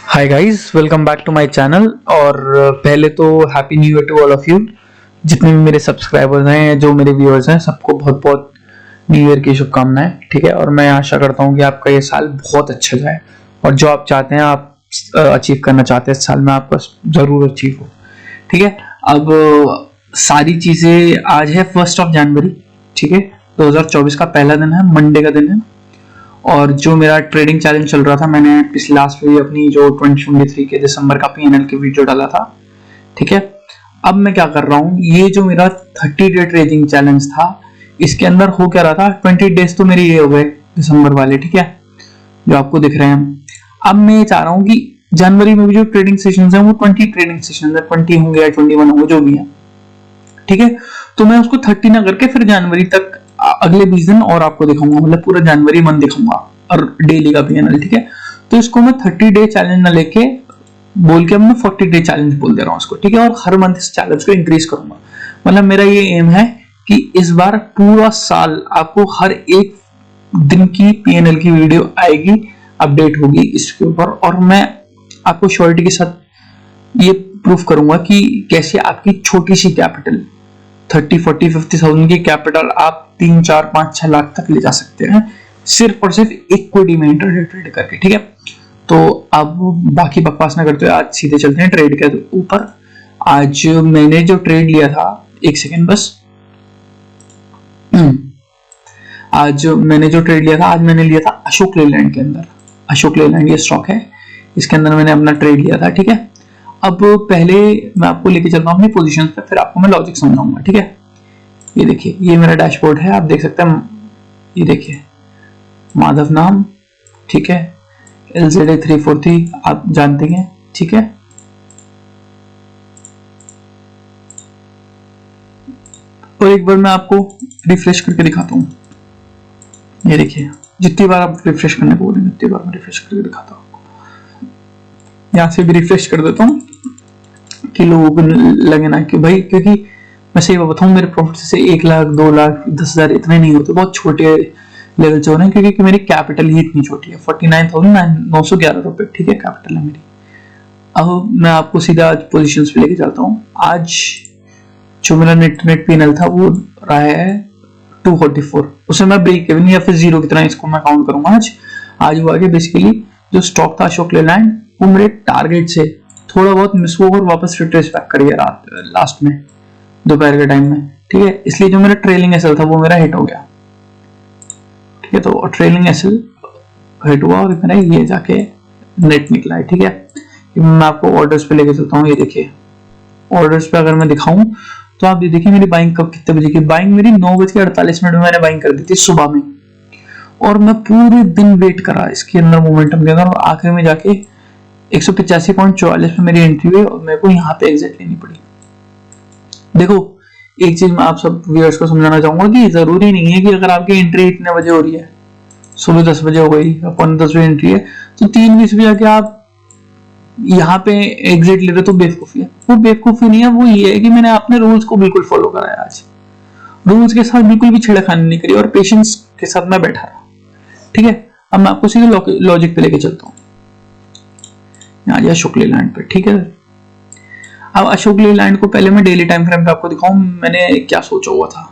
Hi guys, welcome back to my channel. और पहले तो happy new year to all of you. जितने भी मेरे सब्सक्राइबर्स हैं, जो मेरे व्यूअर्स हैं, सबको बहुत बहुत न्यू ईयर की शुभकामनाएं। ठीक है, और मैं आशा करता हूं कि आपका ये साल बहुत अच्छा जाए और जो आप चाहते हैं, आप अचीव करना चाहते हैं इस साल में, आपका जरूर अचीव हो। ठीक है। अब सारी चीजें, आज है 1 जनवरी। ठीक है, 2024 का पहला दिन है, मंडे का दिन है। और जो मेरा ट्रेडिंग चैलेंज चल रहा था, मैंने पिछले लास्ट वीडियो अपनी जो 2023 के दिसंबर का पीएनएल की वीडियो डाला था। ठीक है, अब मैं क्या कर रहा हूँ, ये जो मेरा 30 डे ट्रेडिंग चैलेंज था, इसके अंदर हो क्या रहा था, 20 डेज तो मेरे ये हो गए दिसंबर वाले। ठीक है, जो आपको दिख रहे हैं। अब मैं चाह रहा हूँ कि जनवरी में भी जो ट्रेडिंग सेशन है वो 20 ट्रेडिंग सेशन है, 20 होंगे या 21 होंगे, जो भी है। ठीक है, तो मैं उसको 30 ना करके फिर जनवरी तक अगले 20 दिन और आपको दिखाऊंगा, मतलब पूरा जनवरी मंथ दिखाऊंगा और डेली का पीएनएल। ठीक है, तो इसको मैं 30 डे चैलेंज ना लेके बोल के अब मैं 40 डे चैलेंज बोल दे रहा हूँ इसको। ठीक है, और हर मंथ इस चैलेंज को इंक्रीज करूंगा। मतलब मेरा ये एम है कि इस बार पूरा साल आपको हर एक दिन की पीएनएल की वीडियो आएगी, अपडेट होगी इसके ऊपर, और मैं आपको श्योरिटी के साथ ये प्रूफ करूंगा कि कैसे आपकी छोटी सी कैपिटल 30, 40, 50,000 की कैपिटल आप 3, 4, 5, 6 लाख तक ले जा सकते हैं, सिर्फ और सिर्फ इक्विटी में इंट्राडे ट्रेड करके। ठीक है, तो अब बाकी बकवास ना करते हुए आज सीधे चलते हैं ट्रेड के ऊपर। आज मैंने जो ट्रेड लिया था, एक सेकेंड बस। आज मैंने जो ट्रेड लिया था, आज मैंने लिया था अशोक लेलैंड के अंदर। अशोक लेलैंड ये स्टॉक है, इसके अंदर मैंने अपना ट्रेड लिया था। ठीक है, अब पहले मैं आपको लेके चलता हूँ अपनी पोजीशन पे, फिर आपको मैं लॉजिक समझाऊंगा। ठीक है, ये देखिए, ये मेरा डैशबोर्ड है, आप देख सकते हैं। ये देखिए, माधव नाम। ठीक है, LZA 343 आप जानते हैं। ठीक है, और एक बार मैं आपको रिफ्रेश करके दिखाता हूँ। ये देखिए, जितनी बार आप रिफ्रेश करने को बोलेंगे उतनी बार मैं रिफ्रेश करके दिखाता हूँ। यहाँ से भी रिफ्रेश कर देता हूँ कि लोगों को लगे ना कि भाई, क्योंकि मैं सही बताऊं, मेरे प्रॉफिट से 1 लाख, 2 लाख, 10,000 इतने नहीं होते, बहुत छोटे लेवल से हो रहे हैं, क्योंकि मेरी कैपिटल ही इतनी छोटी है, 49,911 रुपए। ठीक है, कैपिटल है मेरी। अब मैं आपको सीधा आज पोजीशंस पे लेके चलता हूँ। आज जो मेरा नेट पीएनएल था वो रहा है 244। उसे मैं ब्रेक इवन या फिर जीरो की तरह इसको मैं काउंट करूंगा। आज हुआ कि बेसिकली जो स्टॉक था अशोक लेलैंड, वो मेरे टारगेट से थोड़ा बहुत मिस हुआ और वापस रिट्रेस बैक कर गया रात लास्ट में, दोपहर के टाइम में। ठीक है, इसलिए जो मेरा ट्रेलिंग एसएल था वो मेरा हिट हो गया। ठीक है, तो ट्रेलिंग एसएल हिट हुआ और मेरा ये जाके नेट निकला है। ठीक है, मैं आपको ऑर्डर्स पे लेके चलता हूँ। ये देखिए, ऑर्डर्स पे अगर मैं दिखाऊं तो आप ये देखिए मेरी बाइंग कब, कितने बजे की बाइंग, मेरी 9:48 में मैंने बाइंग कर दी थी सुबह में, और मैं पूरे दिन वेट करा इसके अंदर मोमेंटम के अंदर, और आखिर में जाके 185.44 में मेरी एंट्री हुई और मेरे को यहाँ पे एग्जिट लेनी पड़ी। देखो, एक चीज मैं आप सब व्यूअर्स को समझाना चाहूंगा कि जरूरी नहीं है कि अगर आपकी एंट्री इतने बजे हो रही है, सुबह 10 बजे हो गई, अपन 10 बजे एंट्री है, तो 3:20 बजे आके आप यहाँ पे एग्जिट ले रहे, तो बेवकूफी है। वो बेवकूफी नहीं है, वो ये है कि मैंने अपने रूल्स को बिल्कुल फॉलो करा है। आज रूल्स के साथ बिल्कुल भी छेड़खानी नहीं करी और पेशेंस के साथ मैं बैठा रहा। ठीक है, अब मैं आपको सीधे लॉजिक पे लेके चलता हूँ। अशोक लेलैंड पे। ठीक है, अब अशोक लेलैंड को पहले मैं डेली टाइम फ्रेम पे आपको दिखाऊं मैंने क्या सोचा हुआ था।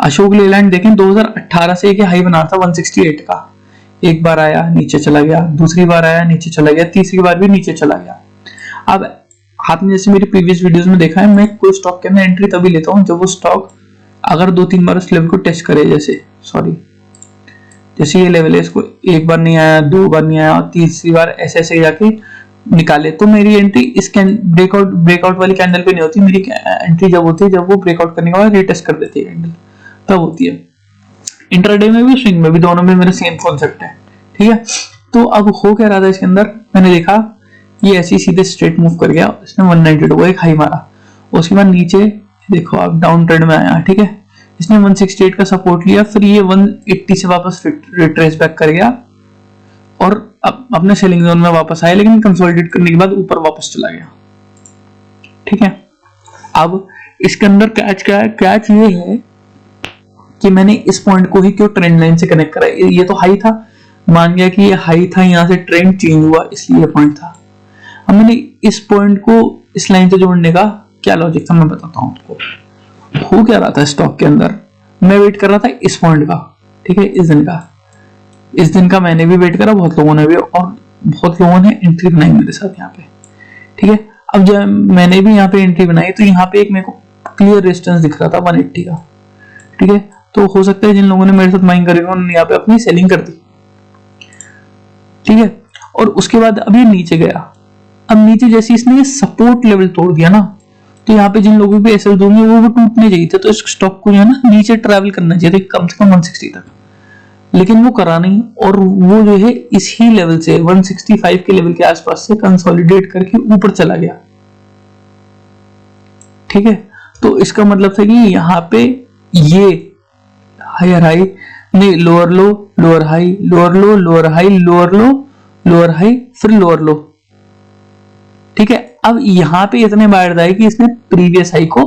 अशोक लेलैंड देखें, 2018 से एक हाई बना था 168 का, एक बार आया नीचे चला गया, दूसरी बार आया नीचे चला गया, तीसरी बार भी नीचे चला गया। अब आपने जैसे मेरी प्रीवियस वीडियोस में देखा है, मैं कोई स्टॉक के अंदर एंट्री तभी लेता हूं जब वो स्टॉक अगर 2-3 बार उस लेवल को टेस्ट करे। जैसे ये लेवल है, इसको एक बार नहीं आया, 2 बार नहीं आया, तीसरी बार ऐसे ऐसे जाके निकाले, तो मेरी एंट्री इस ब्रेकआउट वाली कैंडल पे नहीं होती। मेरी एंट्री जब होती है जब वो ब्रेकआउट करने के बाद रिटेस्ट कर देती है कैंडल, तब होती है। इंट्राडे में भी, स्विंग में भी, दोनों में मेरा सेम कॉन्सेप्ट है। ठीक है, तो अब हो क्या रहा था इसके अंदर, मैंने देखा ये ऐसे सीधे स्ट्रेट मूव कर गया, इसने 192 को एक हाई मारा, उसके बाद नीचे देखो आप डाउन ट्रेंड में आया। ठीक है, इसने 168 का सपोर्ट लिया, फिर ये 180 से वापस रिट्रेस बैक कर गया और अब अपने सेलिंग जोन में वापस आया, लेकिन कंसोलिडेट करने के बाद ऊपर वापस चला गया। ठीक है, अब इसके अंदर कैच क्या है, कैच ये है कि मैंने इस पॉइंट को ही क्यों ट्रेंड लाइन से कनेक्ट करा। ये तो हाई था, मान गया कि ये हाई था, यहाँ से ट्रेंड चेंज हुआ इसलिए ये पॉइंट था। अब मैंने इस पॉइंट को इस लाइन से जोड़ने का क्या लॉजिक था मैं बताता हूँ आपको। हो क्या रहा था स्टॉक के अंदर, मैं वेट कर रहा था इस पॉइंट का, ठीक है, इस दिन का मैंने भी वेट करा, बहुत लोगों ने भी, और बहुत लोगों ने एंट्री बनाई मेरे साथ यहाँ पे, ठीक है। अब जब मैंने भी यहाँ पे एंट्री बनाई तो यहाँ पे एक मेरे को क्लियर रेजिस्टेंस दिख रहा था 180 का, ठीक है। तो हो सकता है जिन लोगों ने मेरे साथ माइंग करी उन्होंने यहाँ पे अपनी सेलिंग कर दी, ठीक है। और उसके बाद अब ये नीचे गया। अब नीचे जैसे इसने ये सपोर्ट लेवल तोड़ दिया ना, तो यहाँ पे जिन लोगों पे एसएल होंगे वो टूटने चाहिए थे, तो इस स्टॉक को जो है ना नीचे ट्रैवल करना चाहिए था कम से कम 160 तक, लेकिन वो करा नहीं, और वो जो है इसी लेवल से 165 के लेवल के आसपास से कंसोलिडेट करके ऊपर चला गया, ठीक है। तो इसका मतलब था कि यहाँ पे ये हायर हाई नहीं, लोअर लो, लोअर हाई, लोअर लो, लोअर हाई, लोअर लो, लोअर हाई, फिर लोअर लो, ठीक है। अब यहां पे इतने बार आए कि इसने प्रीवियस हाई को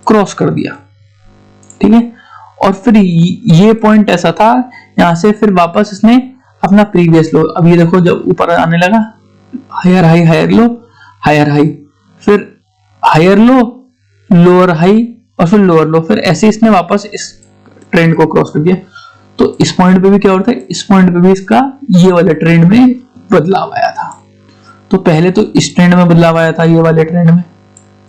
क्रॉस कर दिया, ठीक है। और फिर ये पॉइंट ऐसा था, यहां से फिर वापस इसने अपना प्रीवियस लो, अब ये देखो जब ऊपर आने लगा, higher high, higher low, higher high, फिर हायर लो, लोअर हाई, और फिर लोअर लो, फिर ऐसे इसने वापस इस ट्रेंड को क्रॉस कर दिया। तो इस पॉइंट पे भी क्या होता है, इस पॉइंट पे भी इसका ये वाले ट्रेंड में बदलाव आया था। तो पहले तो इस ट्रेंड में बदलाव आया था, ये वाले ट्रेंड में,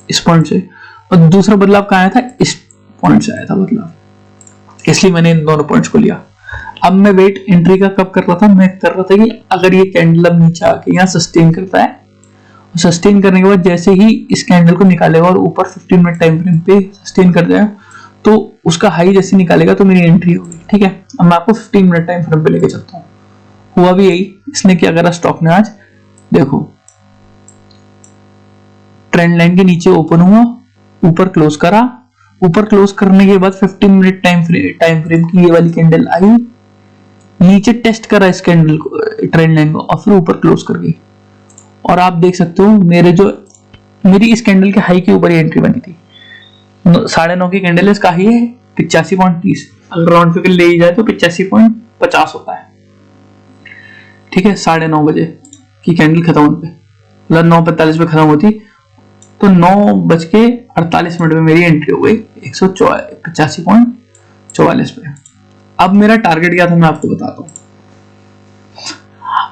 इस पॉइंट से, और दूसरा बदलाव कहाँ आया था, इस पॉइंट से आया था बदलाव, इसलिए मैंने इन दोनों पॉइंट्स को लिया। अब मैं वेट एंट्री का कब कर रहा था, मैं कर रहा था कि अगर ये कैंडल अब नीचे आके यहाँ सस्टेन करता है, सस्टेन करने के बाद जैसे ही इस कैंडल को निकालेगा और ऊपर 15 मिनट टाइम फ्रेम पे सस्टेन कर जाए, तो उसका हाई जैसे निकालेगा तो मेरी एंट्री होगी, ठीक है। अब मैं आपको 15 मिनट टाइम फ्रेम पे लेके चलता हूँ। हुआ भी यही, इसने क्या करा स्टॉक ने आज, देखो ट्रेंड लाइन के नीचे ओपन हुआ, ऊपर क्लोज करा, ऊपर क्लोज करने के बाद 15 मिनट टाइम फ्रेम की ये वाली कैंडल आई, नीचे टेस्ट करा इस कैंडल को, ट्रेंड लाइन को, और फिर ऊपर क्लोज कर गई। और आप देख सकते हो मेरी इस कैंडल के हाई के ऊपर एंट्री बनी थी, 9:30 की कैंडल है, इसका हाई है 85.30, अगर राउंड फिगर ले जाए तो 85.50 होता है, ठीक है। 9:30 बजे की कैंडल खत्म होने पे, मतलब 9:45 पे खत्म होती, तो 9:48 में मेरी एंट्री हो गई 185.44 पे। अब मेरा टारगेट क्या था मैं आपको बताता हूँ।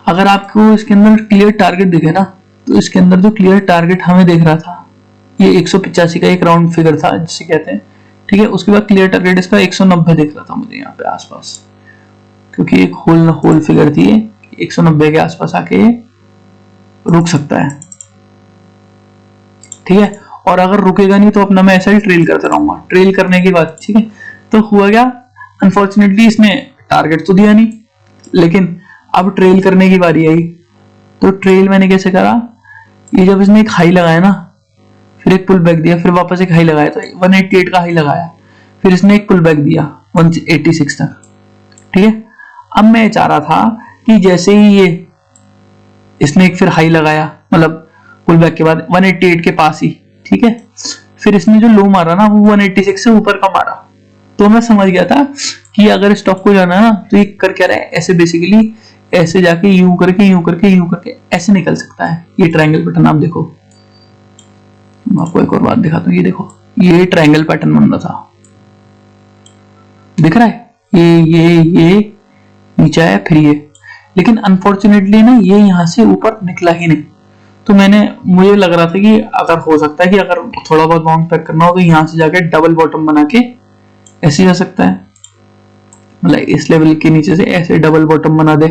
अगर आपको इसके अंदर क्लियर टारगेट दिखे ना, तो इसके अंदर जो क्लियर टारगेट हमें देख रहा था, ये 185 का एक राउंड फिगर था जिसे कहते हैं, ठीक है। उसके बाद क्लियर टारगेट इसका 190 दिख रहा था मुझे यहाँ पे आसपास, क्योंकि एक होल फिगर थी, 190 के आसपास आके रुक सकता है, ठीक है। और अगर रुकेगा नहीं तो अपना मैं ऐसा ही ट्रेल करते रहूंगा, ट्रेल करने की बात, ठीक है। तो हुआ क्या, अनफॉर्चुनेटली इसने टारगेट तो दिया नहीं, लेकिन अब ट्रेल करने की बारी आई। तो ट्रेल मैंने कैसे करा, ये जब इसने एक हाई लगाया ना, फिर एक पुल बैक दिया, फिर वापस एक हाई लगाया था, 188 का हाई लगाया, फिर इसने एक पुल बैक दिया 186 तक, ठीक है। अब मैं चाह रहा था कि जैसे ही ये इसने एक फिर हाई लगाया, मतलब पुल बैक के बाद 188 के पास ही, ठीक है, फिर इसने जो लो मारा ना वो 186 से ऊपर का मारा, तो मैं समझ गया था कि अगर स्टॉक को जाना है ना तो ये कर क्या रहा है, ऐसे बेसिकली ऐसे जाके यूं करके ऐसे निकल सकता है। ये ट्रायंगल पैटर्न आप देखो, मैं आपको एक और बात दिखाता हूँ, ये देखो ये ट्रायंगल पैटर्न बन रहा था, दिख रहा है, ये नीचे आया फिर ये, लेकिन अनफॉर्चुनेटली ना ये यहाँ से ऊपर निकला ही नहीं। तो मुझे लग रहा था कि अगर हो सकता है कि अगर थोड़ा बहुत बाउंस बैक करना हो तो यहाँ से जाके डबल बॉटम बना के ऐसे जा सकता है, मतलब इस लेवल के नीचे से ऐसे डबल बॉटम बना दे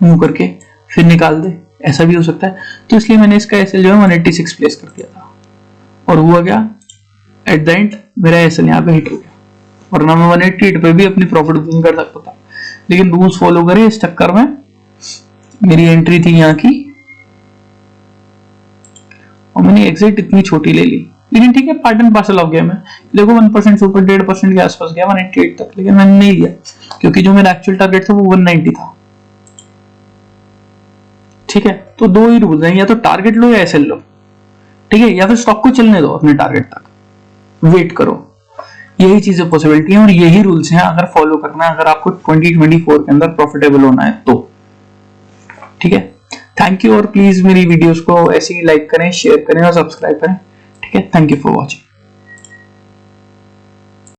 यूं करके फिर निकाल दे, ऐसा भी हो सकता है। तो इसलिए मैंने इसका एसएल जो है 186 प्लेस कर दिया था, और हुआ क्या, एट द एंड मेरा एसएल यहाँ पे हिट हो गया, वरना मैं 188 पे भी अपनी प्रॉफिट बुकिंग कर सकता था, लेकिन रूल्स फॉलो करे इस चक्कर में मेरी एंट्री थी यहाँ की और मैंने एग्जिट इतनी छोटी ले ली, लेकिन ठीक है, part and parcel of game है। देखो 1% से ऊपर 1.5% के आसपास गया 188 तक, लेकिन मैंने नहीं लिया क्योंकि जो मेरा एक्चुअल टारगेट था वो 190 था, ठीक है। तो दो ही रूल्स हैं, या तो टारगेट लो या एसएल लो, ठीक है, या फिर स्टॉक को चलने दो अपने टारगेट तक, वेट करो, यही चीजें पॉसिबिलिटी है और यही रूल्स हैं अगर फॉलो करना है, अगर आपको 2024 के अंदर प्रॉफिटेबल होना है तो। ठीक है, थैंक यू। और प्लीज मेरी वीडियोस को ऐसे ही लाइक करें, शेयर करें और सब्सक्राइब करें। ठीक है, थैंक यू फॉर वॉचिंग।